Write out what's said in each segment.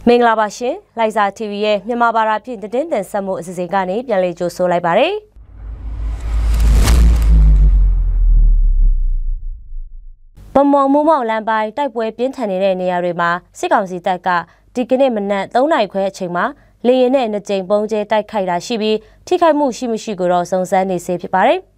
မင်္ဂလာပါရှင်လိုက်စာ TV ရဲ့မြန်မာဘာသာဖြင့်သတင်းတင်ဆက်မှုအစီအစဉ်ကနေပြန်လည်ကြိုဆိုလိုက်ပါတယ်။ဗမော်မိုးမောင်လမ်းပိုင်းတိုက်ပွဲပြင်းထန်နေတဲ့နေရာတွေမှာစစ်ကောင်စီတပ်ကဒီကနေ့မနက်3 နာရီခွဲအချိန်မှာလေရင်နဲ့2ကြိမ်ပုံကျဲတိုက်ခိုက်တာရှိပြီးထိခိုက်မှုရှိမရှိကိုတော့စုံစမ်းနေစေဖြစ်ပါတယ်။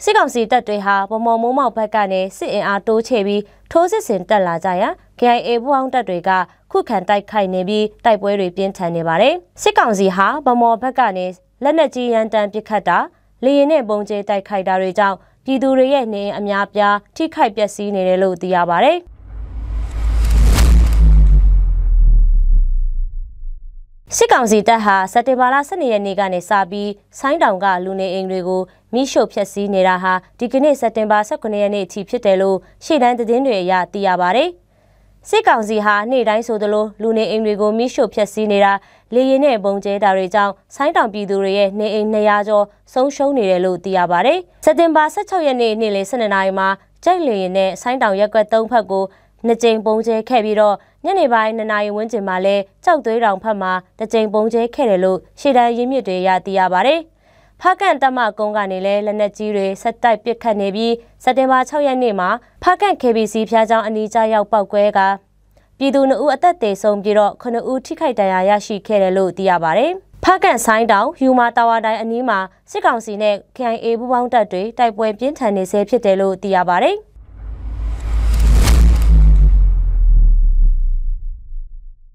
စစ်ကောင်စီတပ်တွေဟာဗမော်မိုးမောင်ဘက်ကနေစစ်အင်အားတိုးချဲ့ပြီးထိုးစစ်ဆင်တက်လာကြရာ KIA ပူးပေါင်းတပ်တွေကခုခံတိုက်ခိုက်နေပြီးတိုက်ပွဲတွေပြင်းထန်နေပါတယ်။စစ်ကောင်စီဟာဗမော်ဘက်ကနေလက်နက်ကြီးရန်တမ်းပစ်ခတ်တာလေရင်နဲ့ပုံကျဲတိုက်ခိုက်တာတွေကြောင့်ပြည်သူတွေရဲ့နေအများပြားထိခိုက်ပျက်စီးနေတယ်လို့သိရပါတယ်။စစ်ကောင်စီတပ်ဟာစက်တင်ဘာလ12ရက်နေ့ကနေစပြီးဆိုင်းတောင်ကလူနေအိမ်တွေကိုမိရှို့ဖျက်ဆီးနေတာဟာဒီကနေ့စက်တင်ဘာ18ရက်နေ့အထိဖြစ်တယ်လို့ရှေ့တန်းသတင်းတွေအရသိရပါတယ်။စစ်ကောင်စီဟာနေ့တိုင်းဆိုသလိုလူနေအိမ်တွေကိုမိရှို့ဖျက်ဆီးနေတာလေရင်နဲ့ပုံကျဲတာတွေကြောင့်ဆိုင်းတောင်ပြည်သူတွေရဲ့နေအိမ်200ကျော်ဆုံးရှုံးနေတယ်လို့သိရပါတယ်။စက်တင်ဘာ16ရက်နေ့နေ့လယ်12နာရီမှာကြိုက်လေရင်နဲ့ဆိုင်းတောင်ရက်ကွက်3ဖက်ကို2ကြိမ်ပုံကျဲခဲ့ပြီးတော့ညနေပိုင်း2နာရီဝန်းကျင်မှာလဲကြောက်သွေးတောင်ဖက်မှာ2ကြိမ်ပုံကျဲခဲ့တယ်လို့ရှေ့တန်းရင်းမြစ်တွေရသိရပါတယ်။ဖားကန်တပ်မကုန်းကနေလဲလက်နက်ကြီးတွေဆက်တိုက်ပစ်ခတ်နေပြီးစက်တင်ဘာ6ရက်နေ့မှာဖားကန် KBC ဖျားချောင်းအနီးကျရောက်ပောက်ကွဲကပြည်သူ2ဦးအသက်သေဆုံးပြီးတော့9ဦးထိခိုက်ဒဏ်ရာရရှိခဲ့တယ်လို့သိရပါတယ်။ဖားကန်ဆိုင်းတောင်ယူမာတာဝါတိုင်းအနီးမှာစစ်ကောင်စီနဲ့ KIA ပူးပေါင်းတပ်တွေတိုက်ပွဲပြင်းထန်နေဆဲဖြစ်တယ်လို့သိရပါတယ်။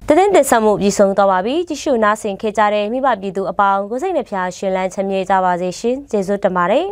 သတင်းတင်ဆက်မှုပြီးဆုံးသွားပါပြီကြည့်ရှုနားဆင်ခဲ့ကြတဲ့မိဘပြည်သူအပေါင်းကိုစိတ်နှဖျားရှင်လန်းချမ်းမြေ့ကြပါစေရှင်ကျေးဇူးတင်ပါတယ်